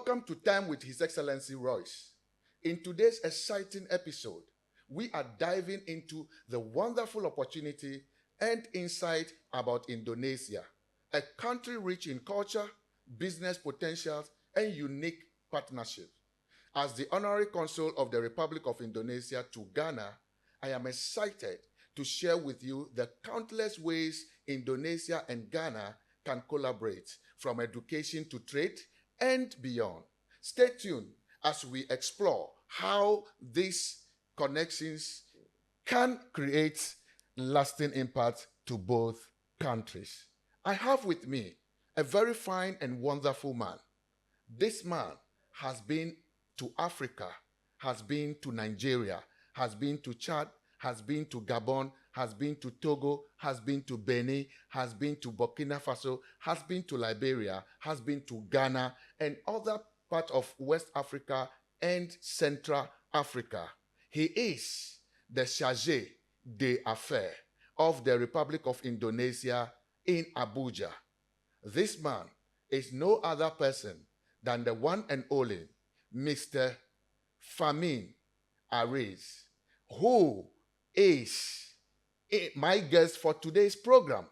Welcome to Time with His Excellency Royce. In today's exciting episode, we are diving into the wonderful opportunity and insight about Indonesia, a country rich in culture, business potentials, and unique partnerships. As the Honorary Consul of the Republic of Indonesia to Ghana, I am excited to share with you the countless ways Indonesia and Ghana can collaborate, from education to trade and beyond. Stay tuned as we explore how these connections can create lasting impact to both countries. I have with me a very fine and wonderful man. This man has been to Africa, has been to Nigeria, has been to Chad, has been to Gabon, has been to Togo, has been to Benin, has been to Burkina Faso, has been to Liberia, has been to Ghana, and other parts of West Africa and Central Africa. He is the chargé d'affaires of the Republic of Indonesia in Abuja. This man is no other person than the one and only Mr. Fahmi Aris, who is my guest for today's program.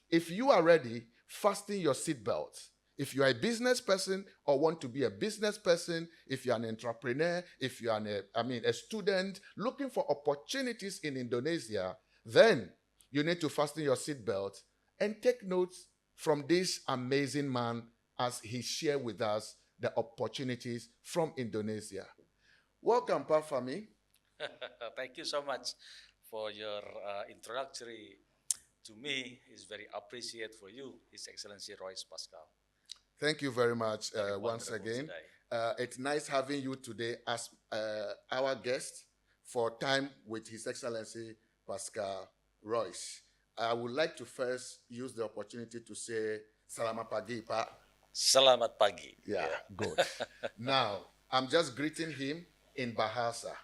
If you are ready, fasten your seatbelts. If you are a business person or want to be a business person, if you're an entrepreneur, if you are a student looking for opportunities in Indonesia, then you need to fasten your seatbelt and take notes from this amazing man as he shares with us the opportunities from Indonesia. Welcome, Pa Fahmi. Thank you so much for your introductory to me. It's very appreciated for you, His Excellency Royce Paskal. Thank you very much once again. It's nice having you today as our guest for Time with His Excellency Paskal Royce. I would like to first use the opportunity to say Selamat pagi, Pa. Selamat pagi. Yeah. Good. Now, I'm just greeting him in Bahasa.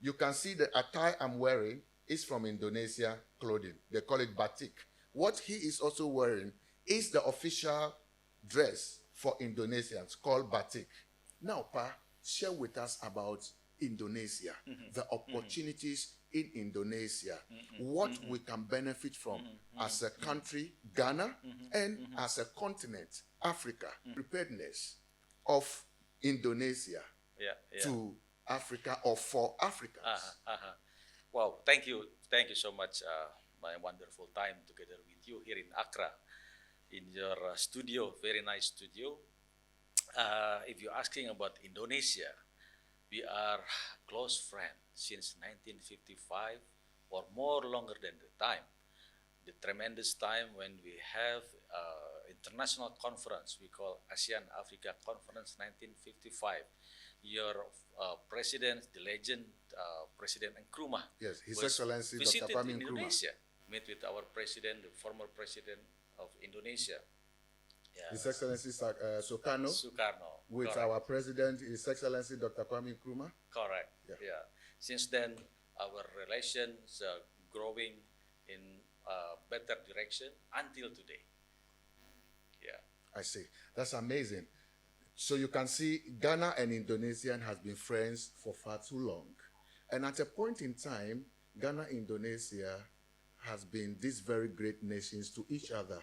You can see the attire I'm wearing is from Indonesia clothing. They call it batik. What he is also wearing is the official dress for Indonesians called batik. Now, Pa, share with us about Indonesia, the opportunities in Indonesia, what we can benefit from as a country, Ghana, and as a continent, Africa, preparedness of Indonesia to Africa or for Africans. Wow, thank you so much. My wonderful time together with you here in Accra, in your studio, very nice studio. If you're asking about Indonesia, we are close friends since 1955 or more longer than the time. The tremendous time when we have international conference we call ASEAN Africa Conference 1955. Your president, the legend, President Nkrumah, yes, His Excellency visited Dr. Kwame Indonesia, met with our president, the former president of Indonesia. His Excellency Sukarno, with correct. our president, His Excellency Dr. Kwame Nkrumah. Correct. Yeah. Since then, our relations growing in better direction until today. Yeah. I see. That's amazing. So you can see Ghana and Indonesia has been friends for far too long. And at a point in time, Ghana and Indonesia has been these very great nations to each other.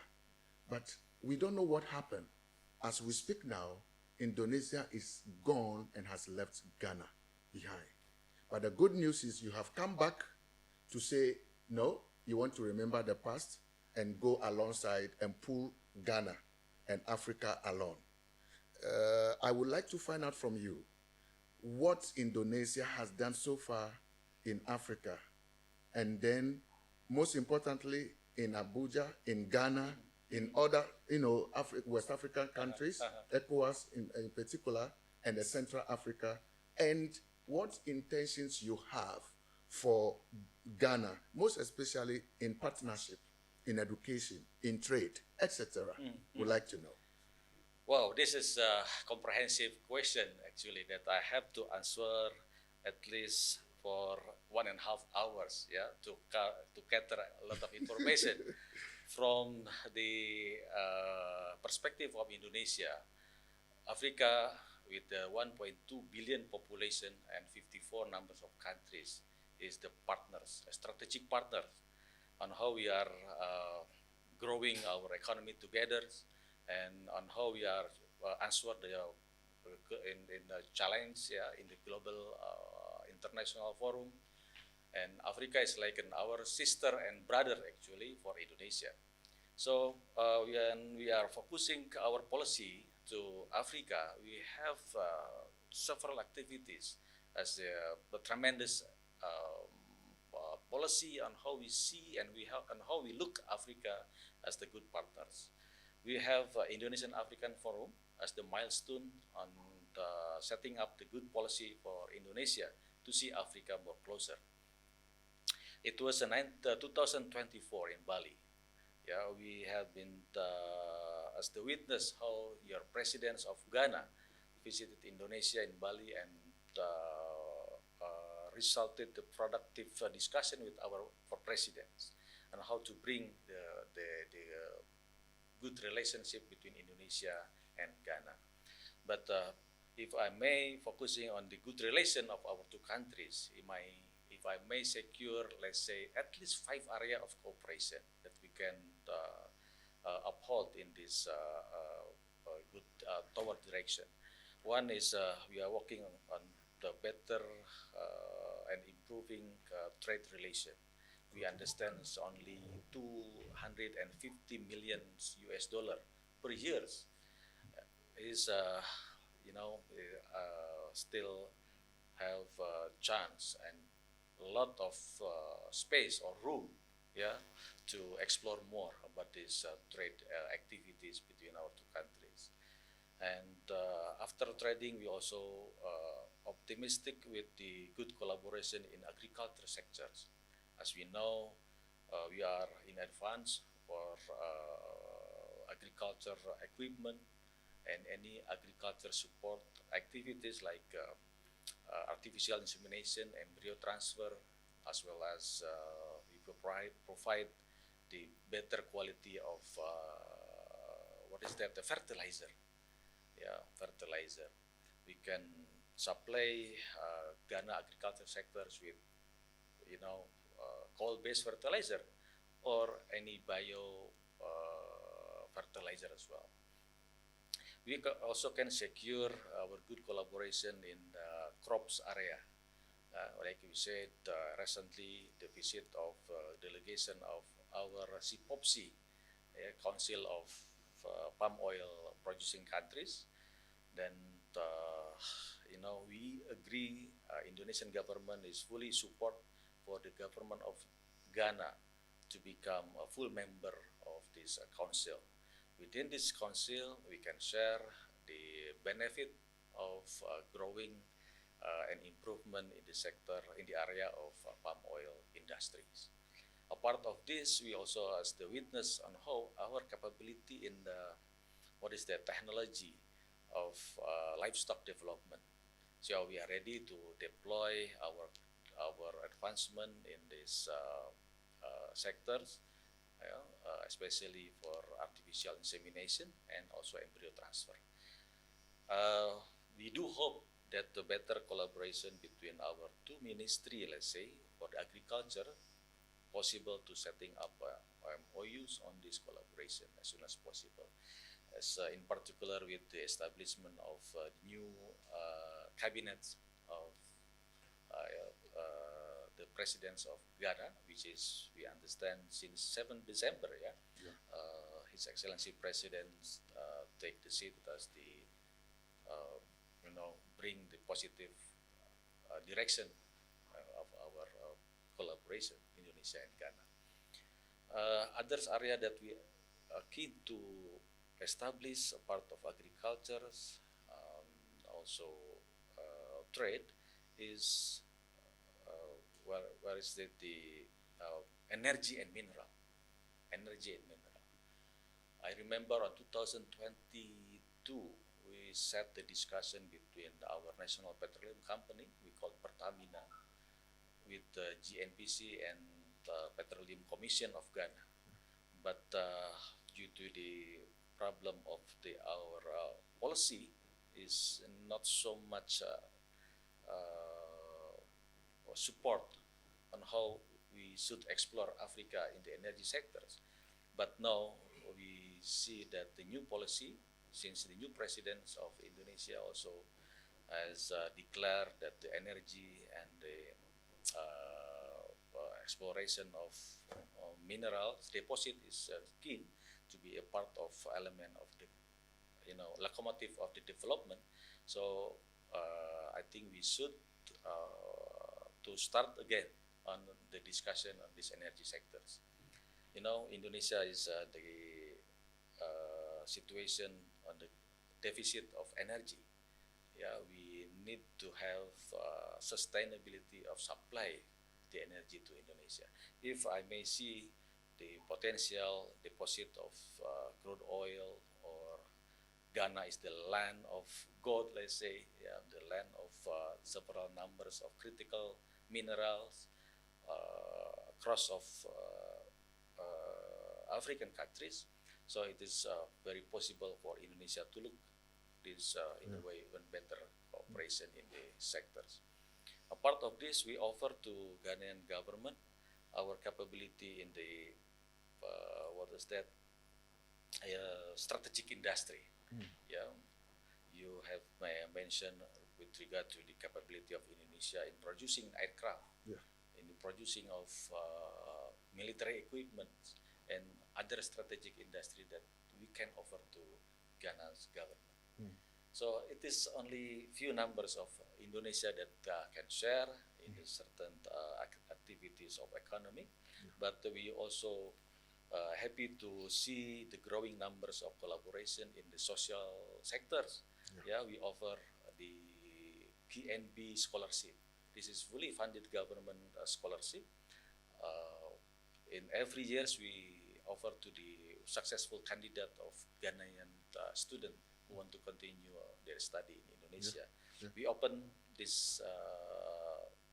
But we don't know what happened. As we speak now, Indonesia is gone and has left Ghana behind. But the good news is you have come back to say, no, you want to remember the past and go alongside and pull Ghana and Africa along. I would like to find out from you what Indonesia has done so far in Africa, and then most importantly in Abuja, in Ghana, in other West African countries, ECOWAS in particular, and the Central Africa, and what intentions you have for Ghana, most especially in partnership, in education, in trade, etc. Would like to know. Wow, this is a comprehensive question actually that I have to answer at least for 1.5 hours, to gather a lot of information. From the perspective of Indonesia, Africa with the 1.2 billion population and 54 numbers of countries, is the partners, strategic partners, on how we are growing our economy together, and on how we are answer the in the challenge, in the global international forum. And Africa is like our sister and brother actually for Indonesia. So when we are focusing our policy to Africa, we have several activities as a tremendous policy on how we see and how we look Africa as the good partners. We have Indonesian African Forum as the milestone on setting up the good policy for Indonesia to see Africa more closer. It was 2024 in Bali. Yeah, we have been as the witness how your presidents of Ghana visited Indonesia in Bali and resulted the productive discussion with our presidents on how to bring the good relationship between Indonesia and Ghana. But if I may, focusing on the good relation of our two countries, if I may secure, let's say, at least 5 areas of cooperation that we can uphold in this good toward direction. One is we are working on the better and improving trade relation. We understand it's only 250 million US dollar per year is still have a chance and a lot of space or room, to explore more about these trade activities between our two countries. And after trading, we also optimistic with the good collaboration in agriculture sectors. As we know, we are in advance for agriculture equipment and any agriculture support activities like artificial insemination, embryo transfer, as well as we provide the better quality of the fertilizer. Fertilizer. We can supply Ghana agriculture sectors with, coal-based fertilizer or any bio fertilizer as well. We also can secure our good collaboration in the crops area. Like we said recently, the visit of delegation of our CPOPC, Council of Palm Oil Producing Countries. Then, we agree Indonesian government is fully support for the government of Ghana to become a full member of this council. Within this council, we can share the benefit of growing and improvement in the sector, in the area of palm oil industries. A part of this, we also as the witness on how our capability in the technology of livestock development. So we are ready to deploy our advancement in these sectors, especially for artificial insemination and also embryo transfer. We do hope that the better collaboration between our two ministries, let's say, for the agriculture, possible to setting up MOUs on this collaboration as soon as possible. As in particular with the establishment of new cabinets of the presidents of Ghana, which is, we understand, since 7 December, His Excellency President take the seat as the, bring the positive direction of our collaboration, Indonesia and Ghana. Others area that we are keen to establish a part of agriculture, also trade, is where is the energy and mineral. Energy and mineral. I remember on 2022, we set the discussion between our national petroleum company, we call Pertamina, with the GNPC and the Petroleum Commission of Ghana. But due to the problem of our policy, is not so much support on how we should explore Africa in the energy sectors. But now we see that the new policy, since the new president of Indonesia also has declared that the energy and the exploration of minerals deposit is key to be a part of element of the locomotive of the development. So I think we should to start again on the discussion on these energy sectors. Indonesia is the situation on the deficit of energy. Yeah, we need to have sustainability of supply the energy to Indonesia. If I may see the potential deposit of crude oil, or Ghana is the land of gold, let's say, yeah, the land of several numbers of critical minerals across of African countries. So it is very possible for Indonesia to look this in a way even better cooperation in the sectors. A part of this, we offer to Ghanaian government our capability in the strategic industry. Yeah, you have mentioned with regard to the capability of Indonesia in producing aircraft, in the producing of military equipment and other strategic industry that we can offer to Ghana's government. So it is only few numbers of Indonesia that can share in certain activities of economy, but we also happy to see the growing numbers of collaboration in the social sectors. Yeah, we offer the PNB scholarship. This is fully funded government scholarship. In every years we offer to the successful candidate of Ghanaian student who want to continue their study in Indonesia. We open this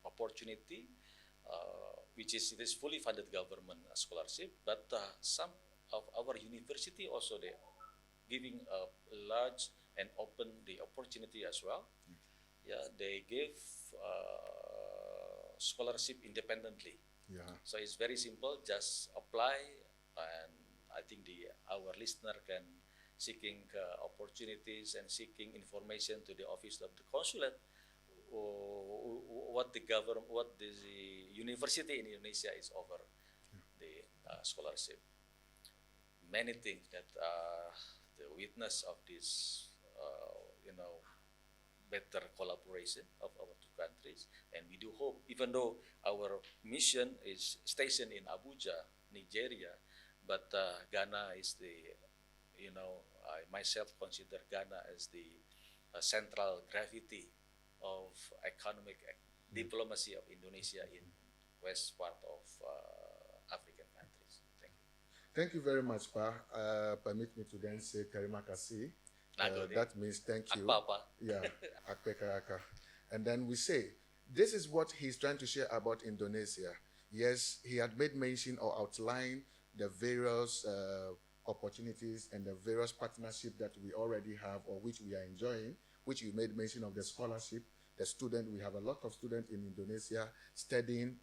opportunity, which is, it is fully funded government scholarship, but some of our university also they giving a large and open the opportunity as well. Yeah, they give scholarship independently. So it's very simple, just apply, and I think our listener can seeking opportunities and seeking information to the office of the consulate, what the university in Indonesia is offer the scholarship. Many things that the witness of this, better collaboration of our two countries, and we do hope, even though our mission is stationed in Abuja, Nigeria, but Ghana is the, I myself consider Ghana as the central gravity of economic diplomacy of Indonesia in west part of African countries. Thank you. Thank you very much, Pa. Permit me to then say terima kasih. That means thank you. Akpapa. Yeah, akpe karaka. And then we say, this is what he's trying to share about Indonesia. Yes, he had made mention or outlined the various opportunities and the various partnerships that we already have or which we are enjoying, which you made mention of the scholarship, the student. We have a lot of students in Indonesia studying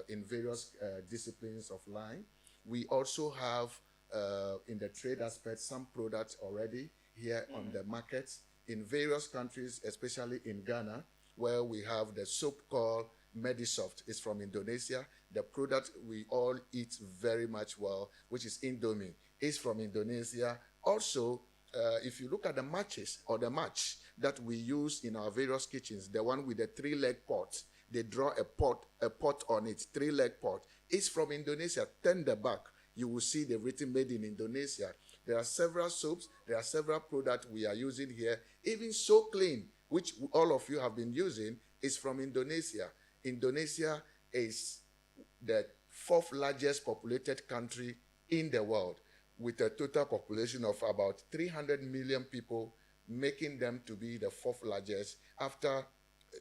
in various disciplines of line. We also have, in the trade aspect, some products already here on the markets in various countries, especially in Ghana, where we have the soap called Medisoft. It's from Indonesia. The product we all eat very much well, which is Indomie, is from Indonesia. Also, if you look at the matches or the match that we use in our various kitchens, the one with the 3-leg pot, they draw a pot on it, 3-leg pot, is from Indonesia. Turn the back, you will see the written made in Indonesia. There are several soaps, there are several products we are using here. Even So Clean, which all of you have been using, is from Indonesia. Indonesia is the 4th largest populated country in the world, with a total population of about 300 million people, making them to be the 4th largest after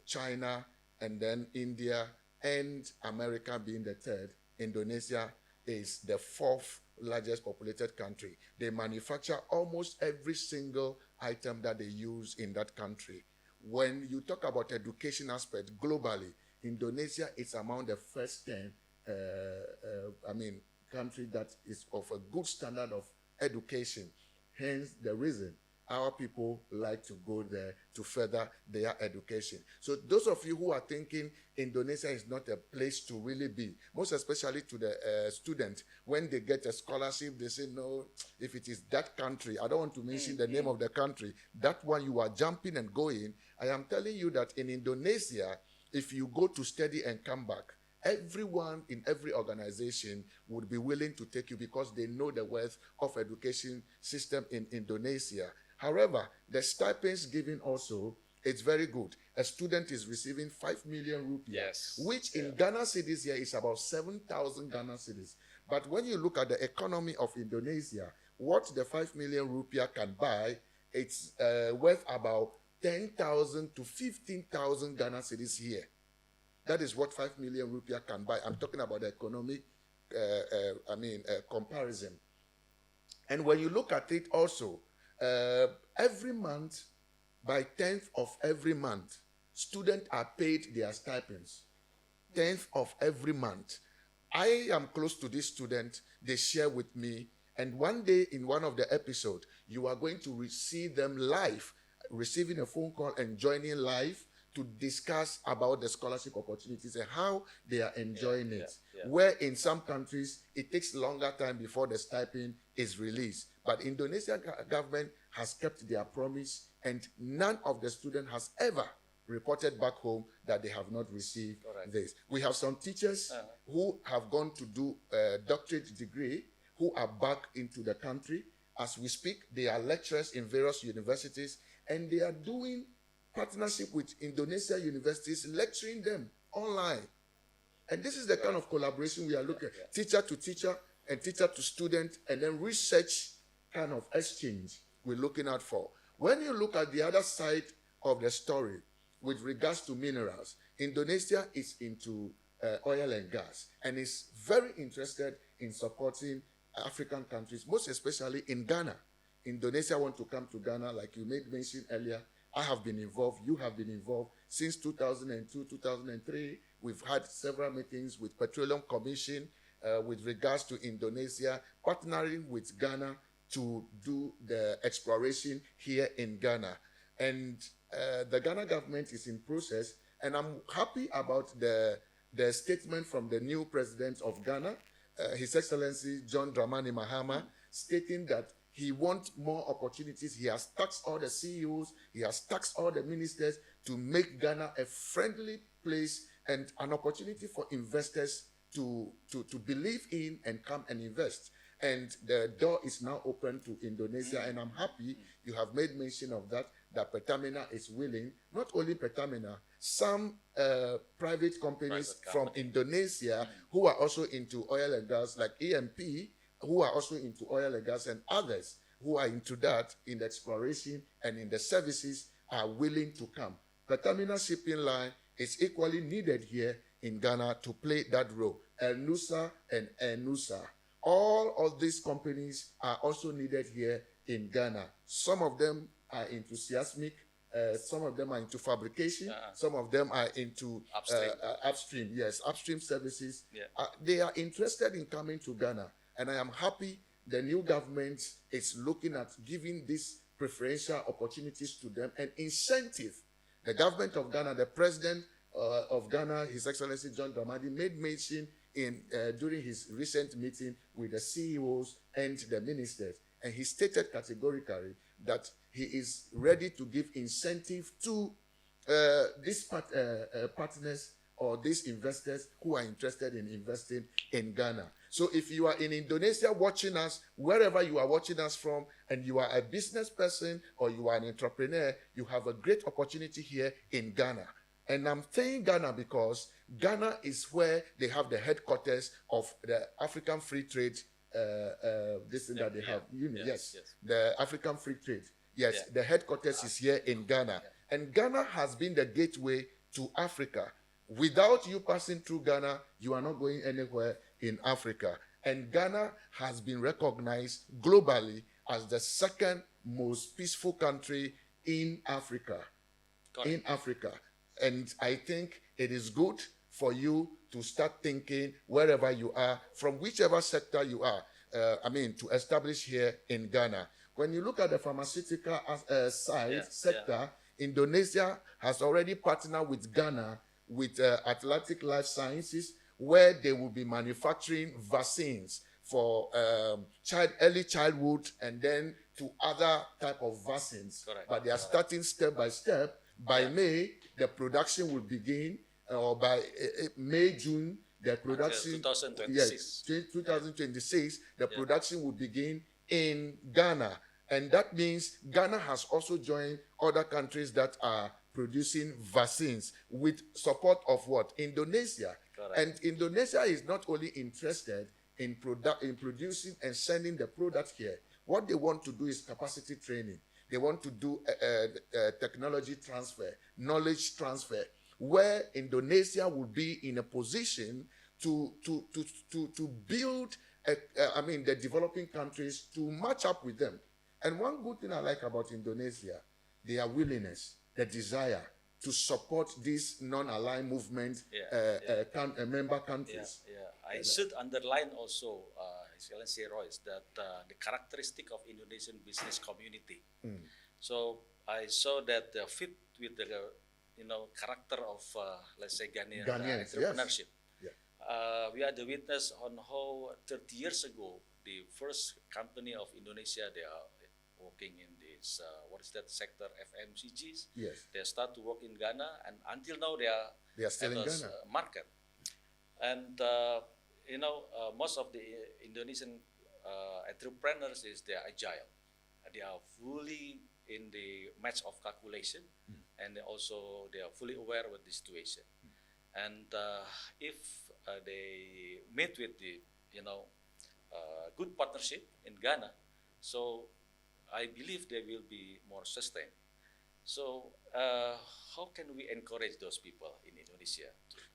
China and then India and America being the 3rd. Indonesia is the fourth largest populated country. They manufacture almost every single item that they use in that country. When you talk about education aspect globally, Indonesia is among the first 10 country that is of a good standard of education. Hence the reason our people like to go there to further their education. So those of you who are thinking Indonesia is not a place to really be, most especially to the student, when they get a scholarship, they say, no, if it is that country, I don't want to mention the name of the country, that one you are jumping and going. I am telling you that in Indonesia, if you go to study and come back, everyone in every organization would be willing to take you because they know the worth of education system in Indonesia. However, the stipends given also, it's very good. A student is receiving 5 million rupiah, which in Ghana cedis here is about 7,000 Ghana cedis. But when you look at the economy of Indonesia, what the 5 million rupiah can buy, it's worth about 10,000 to 15,000 Ghana cedis here. That is what 5 million rupiah can buy. I'm talking about the economic comparison. And when you look at it also, every month, by 10th of every month, students are paid their stipends. 10th of every month. I am close to this student. They share with me. And one day in one of the episodes, you are going to see them live, receiving a phone call and joining live to discuss about the scholarship opportunities and how they are enjoying it. Where in some countries, it takes longer time before the stipend is released. But Indonesian government has kept their promise, and none of the students has ever reported back home that they have not received this. We have some teachers who have gone to do a doctorate degree who are back into the country. As we speak, they are lecturers in various universities, and they are doing partnership with Indonesia universities, lecturing them online. And this is the kind of collaboration we are looking at. Teacher to teacher and teacher to student, and then research kind of exchange we're looking out for. When you look at the other side of the story with regards to minerals, Indonesia is into oil and gas and is very interested in supporting African countries, most especially in Ghana. Indonesia want to come to Ghana, like you made mention earlier. I have been involved, you have been involved. Since 2002, 2003, we've had several meetings with Petroleum Commission with regards to Indonesia, partnering with Ghana to do the exploration here in Ghana. And the Ghana government is in process, and I'm happy about the statement from the new president of Ghana, His Excellency John Dramani Mahama, stating that he wants more opportunities. He has tasked all the CEOs, he has tasked all the ministers to make Ghana a friendly place and an opportunity for investors to believe in and come and invest. And the door is now open to Indonesia, and I'm happy you have made mention of that Pertamina is willing. Not only Pertamina, some private companies from Indonesia who are also into oil and gas, like EMP, who are also into oil and gas, and others who are into that in the exploration and in the services are willing to come. Pertamina shipping line is equally needed here in Ghana to play that role. El Nusa and Enusa. All of these companies are also needed here in Ghana. Some of them are into seismic, some of them are into fabrication, some of them are into upstream services. They are interested in coming to Ghana, and I am happy the new government is looking at giving these preferential opportunities to them and incentive. The government of Ghana, the president of Ghana, His Excellency John Dramani, made mention during his recent meeting with the CEOs and the ministers, and he stated categorically that he is ready to give incentive to these partners or these investors who are interested in investing in Ghana. So if you are in Indonesia watching us, wherever you are watching us from, and you are a business person or you are an entrepreneur, you have a great opportunity here in Ghana. And I'm saying Ghana because Ghana is where they have the headquarters of the African Free Trade, this thing that they have. Yes, the African Free Trade. Yes, the headquarters is here in Ghana. And Ghana has been the gateway to Africa. Without you passing through Ghana, you are not going anywhere in Africa. And Ghana has been recognized globally as the second most peaceful country in Africa. Correct. In Africa. And I think it is good for you to start thinking wherever you are, from whichever sector you are, to establish here in Ghana. When you look at the pharmaceutical sector, Indonesia has already partnered with Ghana with Atlantic Life Sciences, where they will be manufacturing vaccines for early childhood and then to other type of vaccines. Correct. But they are starting step by step. By May, the production will begin, or by May, June, the production... 2026. Yes, 2026, the production will begin in Ghana. And that means Ghana has also joined other countries that are producing vaccines with support of what? Indonesia. Correct. And Indonesia is not only interested in producing and sending the product here. What they want to do is capacity training. They want to do technology transfer, knowledge transfer, where Indonesia will be in a position to build, the developing countries to match up with them. And one good thing I like about Indonesia, their willingness, their desire to support this non-aligned movement member countries. I should underline also, Excellency Royce, that the characteristic of Indonesian business community. So I saw that fit with the character of let's say Ghanaian entrepreneurship. Yes. We are the witness on how 30 years ago the first company of Indonesia, they are working in this sector, FMCGs. Yes. They start to work in Ghana, and until now they are still in Ghana. Market. And most of the Indonesian entrepreneurs they are agile. They are fully in the match of calculation, and also they are fully aware of the situation. And if they meet with the good partnership in Ghana, so I believe they will be more sustained. So how can we encourage those people in Indonesia,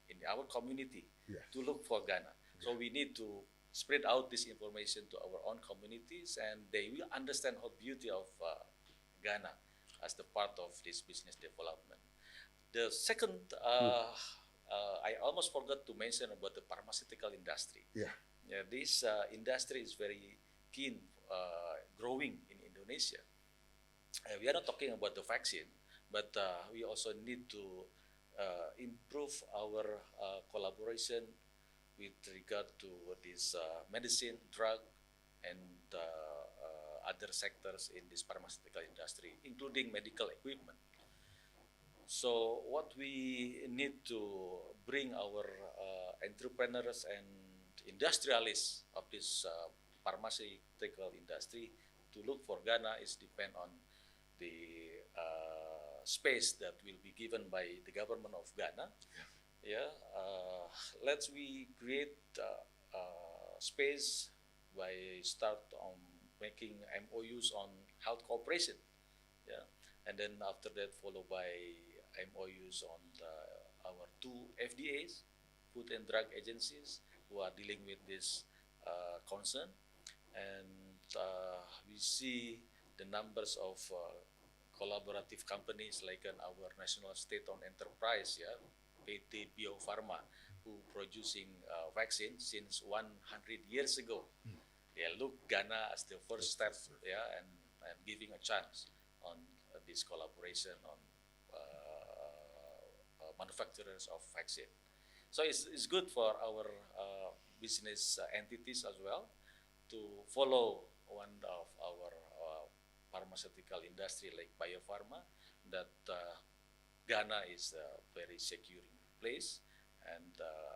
in our community, to look for Ghana? So we need to spread out this information to our own communities, and they will understand how beauty of Ghana as the part of this business development. The second, I almost forgot to mention about the pharmaceutical industry. This industry is very keen, growing in Indonesia. We are not talking about the vaccine, but we also need to improve our collaboration with regard to this medicine, drug, and other sectors in this pharmaceutical industry, including medical equipment. So what we need to bring our entrepreneurs and industrialists of this pharmaceutical industry to look for Ghana is depend on the space that will be given by the government of Ghana. Let's we create space by start on making MOUs on health cooperation, and then after that followed by MOUs on our 2 FDAs, Food and Drug Agencies, who are dealing with this concern, and we see the numbers of collaborative companies like our national state-owned enterprise, PT Bio Pharma, who producing vaccine since 100 years ago. They look Ghana as the first step, and giving a chance on this collaboration on manufacturers of vaccine. So it's good for our business entities as well to follow one of our pharmaceutical industry like biopharma, that Ghana is a very secure place and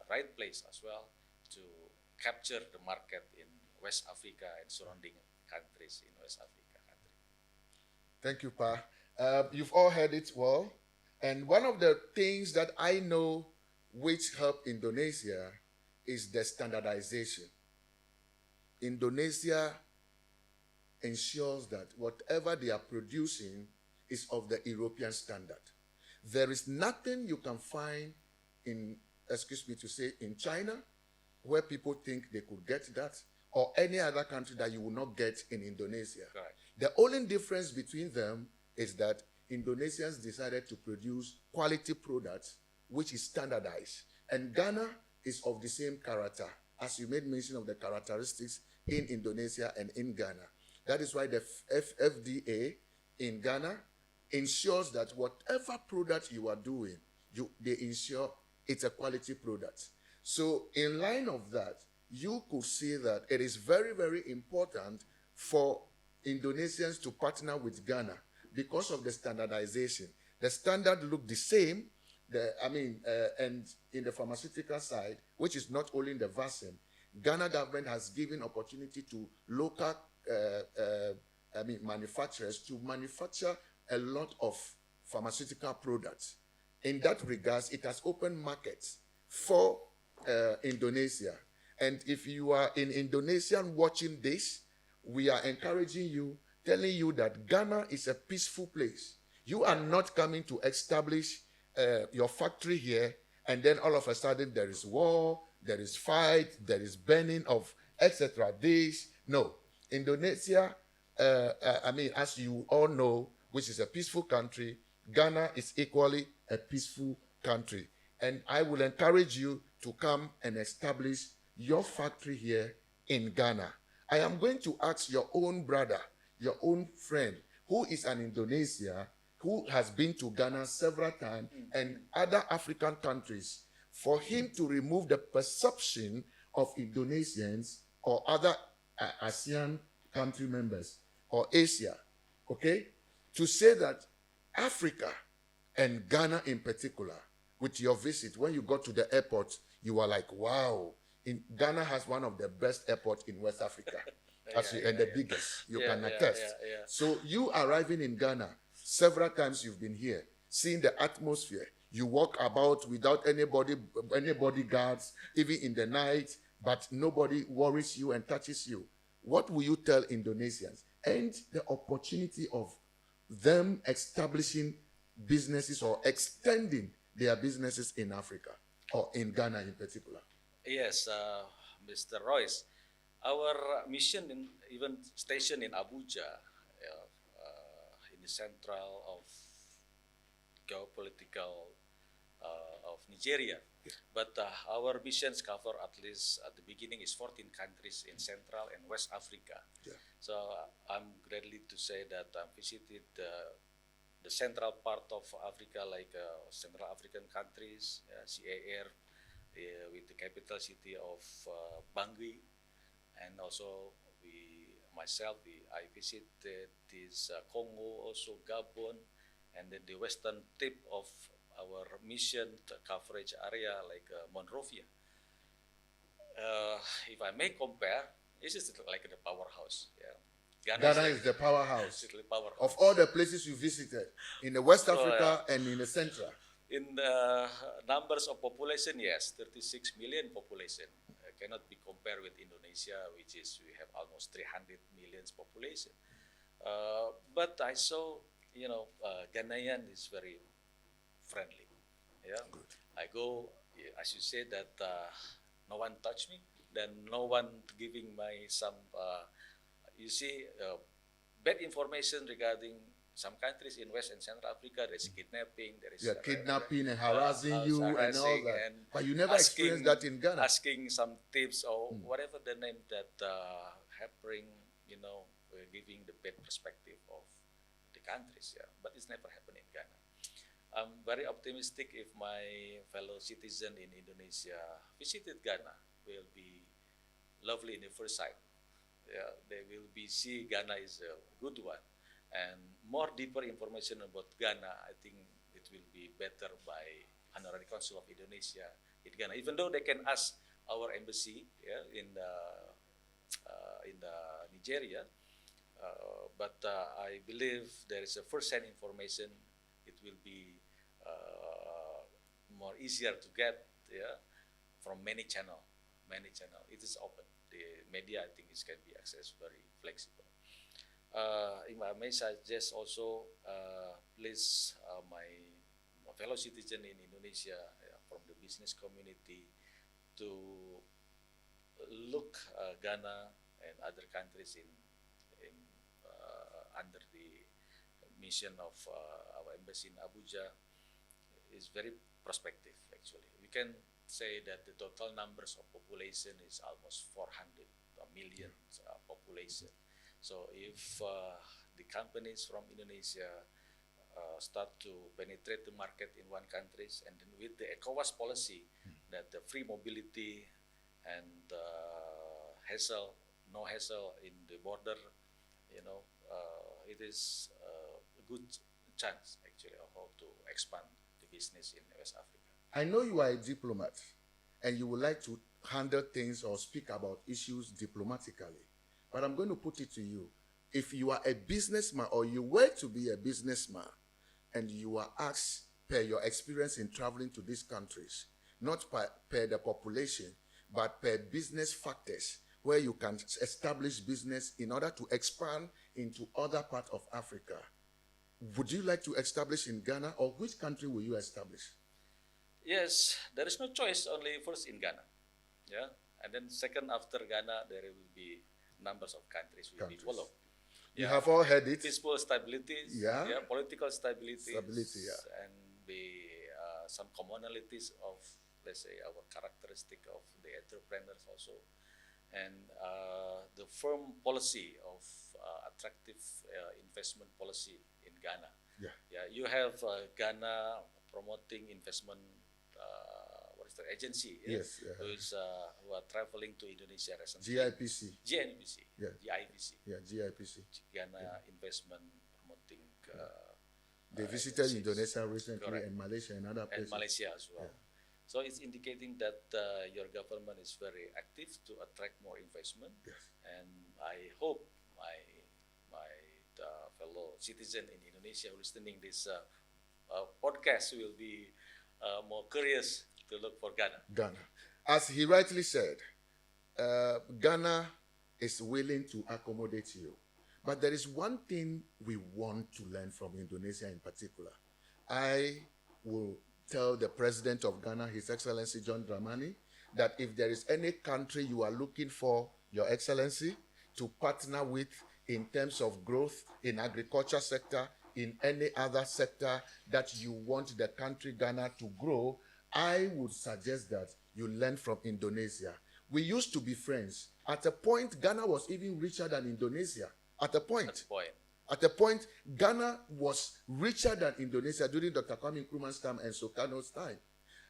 right place as well to capture the market in West Africa and surrounding countries in West Africa. Thank you, Pa. You've all heard it well. And one of the things that I know which help Indonesia is the standardization. Indonesia ensures that whatever they are producing is of the European standard. There is nothing you can find in, excuse me to say, in China where people think they could get that, or any other country that you will not get in Indonesia. Correct. The only difference between them is that Indonesians decided to produce quality products, which is standardized. And Ghana is of the same character, as you made mention of the characteristics in Indonesia and in Ghana. That is why the FDA in Ghana ensures that whatever product you are doing, they ensure it's a quality product. So in line of that, you could see that it is very, very important for Indonesians to partner with Ghana because of the standardization. The standard look the same, and in the pharmaceutical side, which is not only in the vaccine, Ghana government has given opportunity to local manufacturers to manufacture a lot of pharmaceutical products. In that regards, it has opened markets for Indonesia. And if you are in Indonesia watching this, we are encouraging you, telling you that Ghana is a peaceful place. You are not coming to establish your factory here, and then all of a sudden there is war, there is fight, there is burning of etc. No. Indonesia, as you all know, which is a peaceful country, Ghana is equally a peaceful country. And I will encourage you to come and establish your factory here in Ghana. I am going to ask your own brother, your own friend, who is an Indonesian, who has been to Ghana several times, and other African countries, for him to remove the perception of Indonesians or other ASEAN country members or Asia, okay, to say that Africa and Ghana in particular, with your visit, when you got to the airport, you were like, wow, Ghana has one of the best airports in West Africa, the biggest, you can attest. So you arriving in Ghana, several times you've been here, seeing the atmosphere. You walk about without any bodyguards, even in the night, but nobody worries you and touches you. What will you tell Indonesians? And the opportunity of them establishing businesses or extending their businesses in Africa or in Ghana in particular. Yes, Mr. Royce, our mission even stationed in Abuja, in the central of geopolitical of Nigeria. But our missions cover at least at the beginning is 14 countries in Central and West Africa. Yeah. So I'm gladly to say that I visited the central part of Africa, like Central African countries, CAR, with the capital city of Bangui, and also I visited this Congo, also Gabon, and then the western tip of our mission coverage area like Monrovia. If I may compare, this is like the powerhouse. Yeah. Ghana is the powerhouse. Powerhouse of all the places you visited in the West Africa and in the Central. In the numbers of population, yes, 36 million population. Cannot be compared with Indonesia, which is we have almost 300 million population. But I saw, Ghanaian is very friendly. Yeah, good. I go, as you said, that no one touched me, then no one giving my some, bad information regarding some countries in West and Central Africa. There is kidnapping, there is kidnapping and harassing you and all that. And but you never experienced that in Ghana. Asking some tips or whatever the name that happening, giving the bad perspective of the countries. Yeah, but it's never happened in Ghana. I'm very optimistic if my fellow citizen in Indonesia visited Ghana, will be lovely in the first sight. Yeah, they will be see Ghana is a good one, and more deeper information about Ghana, I think it will be better by Honorary Consul of Indonesia in Ghana. Even though they can ask our embassy, in the Nigeria, but I believe there is a first-hand information. It will be more easier to get from many channel. It is open. The media, I think, can be accessed very flexible. If I may suggest also, please, my fellow citizen in Indonesia, from the business community, to look Ghana and other countries in under the mission of our embassy in Abuja is very prospective. Actually, we can say that the total numbers of population is almost 400 million population. So if the companies from Indonesia start to penetrate the market in one country, and then with the ECOWAS policy that the free mobility and no hassle in the border, it is a good chance actually of how to expand the business in West Africa. I know you are a diplomat and you would like to handle things or speak about issues diplomatically, but I'm going to put it to you. If you are a businessman or you were to be a businessman and you are asked per your experience in traveling to these countries, not per the population, but per business factors, where you can establish business in order to expand into other parts of Africa, would you like to establish in Ghana, or which country will you establish? Yes, there is no choice, only first in Ghana. Yeah, and then second after Ghana, there will be numbers of countries will be followed. You have all heard it. Peaceful stability, political stability, yeah. and some commonalities of, let's say, our characteristic of the entrepreneurs also, and the firm policy of attractive investment policy in Ghana. Yeah, you have Ghana promoting investment. What is the agency? Yes, who are traveling to Indonesia recently. GIPC. GIPC. Ghana Investment Promoting. They visited Indonesia recently, and Malaysia and other places. And Malaysia as well. Yeah. So it's indicating that your government is very active to attract more investment. Yes. And I hope my fellow citizen in Indonesia listening this podcast will be more curious to look for Ghana. As he rightly said, Ghana is willing to accommodate you. But there is one thing we want to learn from Indonesia in particular. I will tell the president of Ghana, His Excellency John Dramani, that if there is any country you are looking for, Your Excellency, to partner with in terms of growth in agriculture sector, in any other sector that you want the country Ghana to grow, I would suggest that you learn from Indonesia. We used to be friends. At a point, Ghana was even richer than Indonesia. At a point, Ghana was richer than Indonesia during Dr. Kwame Nkrumah's time and Sukarno's time.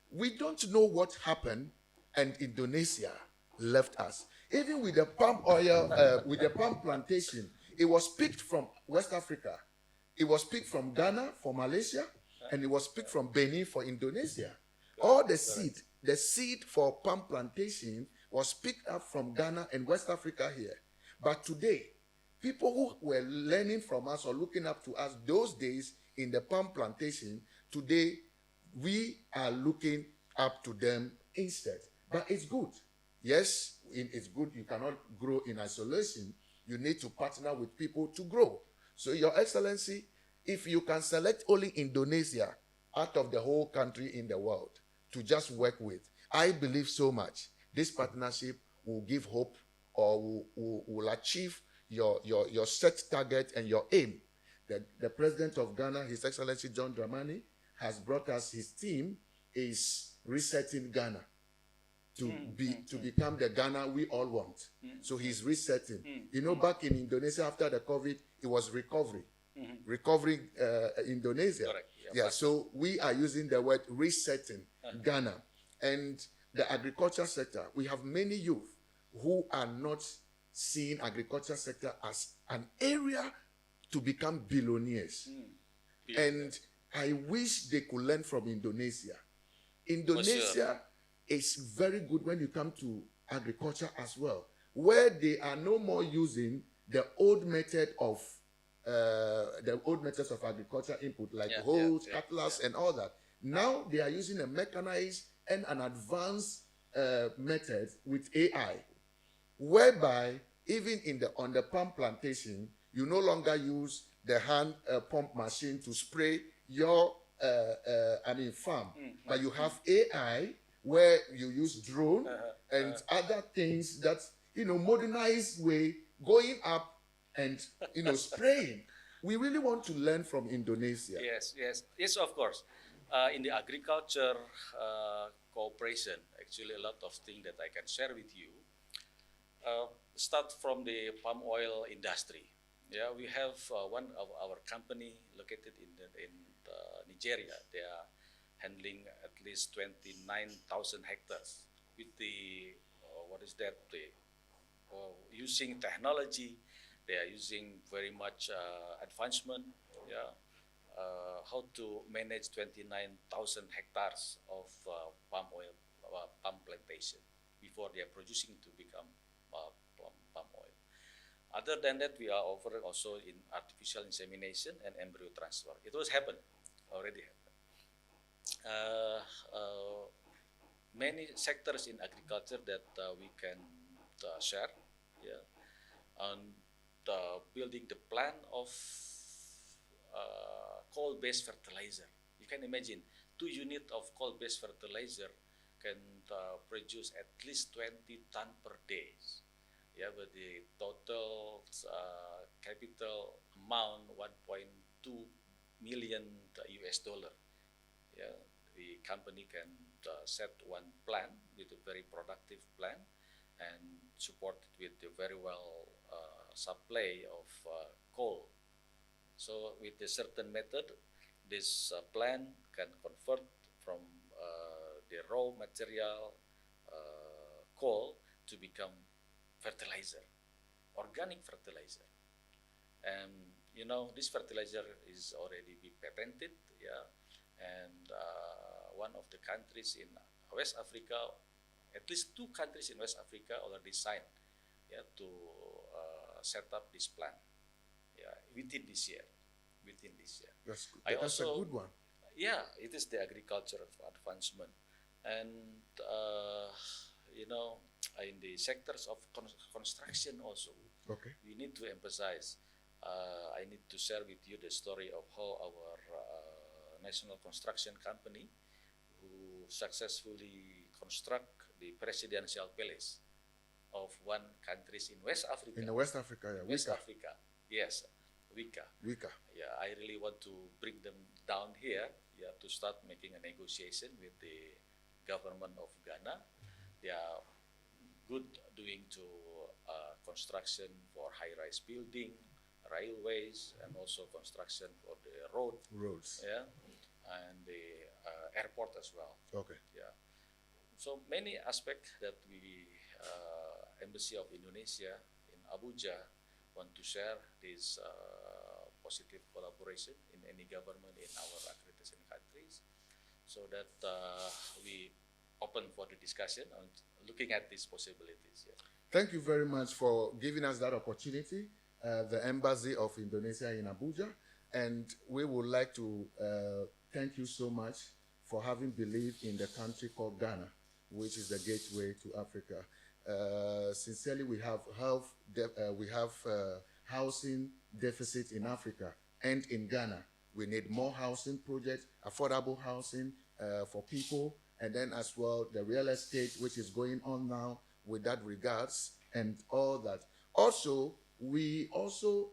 We don't know what happened, and Indonesia left us. Even with the palm oil, with the palm plantation, it was picked from West Africa. It was picked from Ghana for Malaysia, and it was picked from Benin for Indonesia. All the seed for palm plantation was picked up from Ghana and West Africa here. But today, people who were learning from us or looking up to us those days in the palm plantation, today we are looking up to them instead. But it's good. Yes, it's good. You cannot grow in isolation. You need to partner with people to grow. So, Your Excellency, if you can select only Indonesia out of the whole country in the world to just work with, I believe so much this partnership will give hope, or will achieve your set target and your aim. The President of Ghana, His Excellency John Dramani, has brought us, his team is resetting Ghana to become the Ghana we all want. So he's resetting. You know, back in Indonesia after the COVID, it was recovery. Recovering Indonesia. Correct. Yeah, so we are using the word resetting Ghana. And the agriculture sector, we have many youth who are not seeing agriculture sector as an area to become billionaires. And I wish they could learn from Indonesia. Indonesia is very good when you come to agriculture as well, where they are no more using the old method of methods of agriculture input like hoes, cutlass, and all that. Now they are using a mechanized and an advanced method with AI, whereby even on the palm plantation, you no longer use the hand pump machine to spray your farm, but you have AI where you use drone and other things that, modernized way, going up and, spraying. We really want to learn from Indonesia. Yes, of course. In the agriculture cooperation, actually a lot of things that I can share with you. Start from the palm oil industry. Yeah, we have one of our company located in Nigeria. They are handling at least 29,000 hectares with the using technology. They are using very much advancement. Yeah, how to manage 29,000 hectares of palm oil, palm plantation before they are producing to become palm oil. Other than that, we are offering also in artificial insemination and embryo transfer. It was already happened. Many sectors in agriculture that we can share, yeah, on building the plan of coal-based fertilizer. You can imagine 2 units of coal-based fertilizer can produce at least 20 tons per day. Yeah, but the total capital amount $1.2 million US. Yeah, the company can set one plan with a very productive plan and support it with a very well supply of coal. So with a certain method, this plan can convert from the raw material coal to become fertilizer, organic fertilizer. And this fertilizer is already been patented, yeah. And one of the countries in West Africa, at least 2 countries in West Africa already signed, yeah, to set up this plan, yeah, within this year. That's good. That's a good one. Yeah, it is the agriculture of advancement, and in the sectors of construction also. Okay. We need to emphasize. I need to share with you the story of how our national construction company, who successfully construct the presidential palace of one countries in West Africa. In West Africa, yeah. West Africa, yes, Wika. Yeah, I really want to bring them down here, yeah, to start making a negotiation with the government of Ghana. They are good doing to construction for high-rise building, railways, and also construction for the roads. Yeah, and the airport as well. Okay. Yeah. So many aspects that we Embassy of Indonesia in Abuja want to share this positive collaboration in any government in our accreditation countries, so that we open for the discussion on looking at these possibilities. Yeah. Thank you very much for giving us that opportunity, the Embassy of Indonesia in Abuja, and we would like to thank you so much for having believed in the country called Ghana, which is the gateway to Africa. Sincerely, we have housing deficit in Africa and in Ghana. We need more housing projects, affordable housing for people, and then as well the real estate, which is going on now with that regards and all that. Also, we also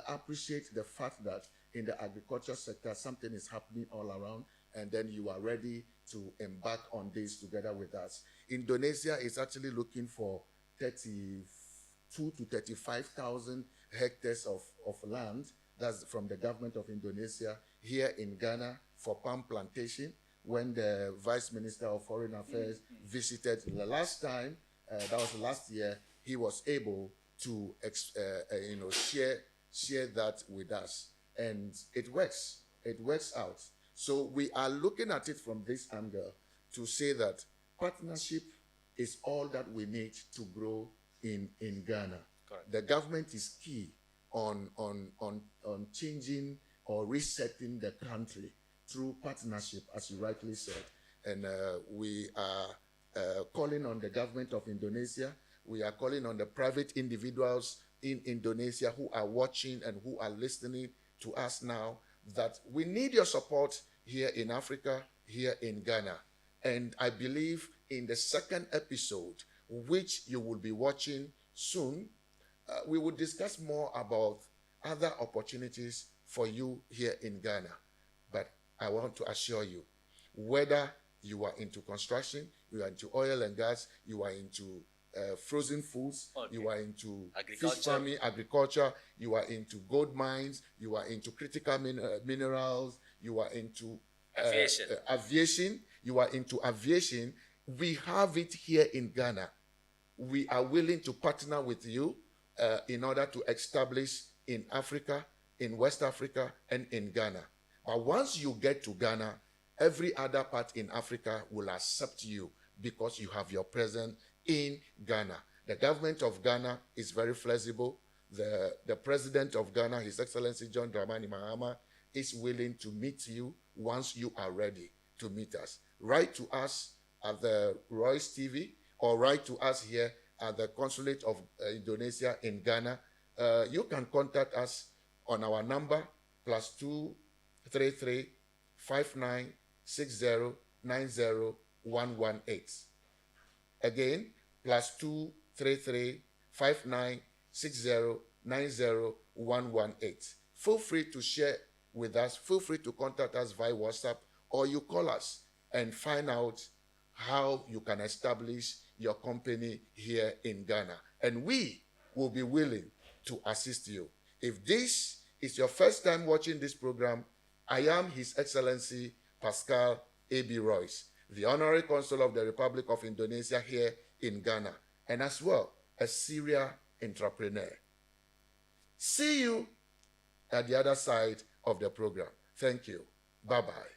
appreciate the fact that in the agriculture sector, something is happening all around, and then you are ready to embark on this together with us. Indonesia is actually looking for 32 to 35,000 hectares of land. That's from the government of Indonesia here in Ghana for palm plantation. When the Vice Minister of Foreign Affairs visited the last time, that was last year, he was able to share that with us, and it works out. So we are looking at it from this angle to say that partnership is all that we need to grow in Ghana. Correct. The government is key on changing or resetting the country through partnership, as you rightly said. And we are calling on the government of Indonesia. We are calling on the private individuals in Indonesia who are watching and who are listening to us now, that we need your support here in Africa, here in Ghana. And I believe in the second episode, which you will be watching soon, we will discuss more about other opportunities for you here in Ghana. But I want to assure you, whether you are into construction, you are into oil and gas, you are into frozen foods, you are into fish farming, agriculture, you are into gold mines, you are into critical minerals, you are into aviation, you are into aviation, we have it here in Ghana. We are willing to partner with you in order to establish in Africa, in West Africa, and in Ghana. But once you get to Ghana, every other part in Africa will accept you because you have your presence in Ghana. The government of Ghana is very flexible. The president of Ghana, His Excellency John Dramani Mahama, is willing to meet you once you are ready to meet us. Write to us at the Royce TV or write to us here at the Consulate of Indonesia in Ghana. You can contact us on our number +233 5960 90118. Again, +233 5960 90118. Feel free to share with us. Feel free to contact us via WhatsApp, or you call us and find out how you can establish your company here in Ghana. And we will be willing to assist you. If this is your first time watching this program, I am His Excellency Paskal H.E Rois, the Honorary Consul of the Republic of Indonesia here in Ghana, and as well a serial entrepreneur. See you at the other side of the program. Thank you. Bye-bye.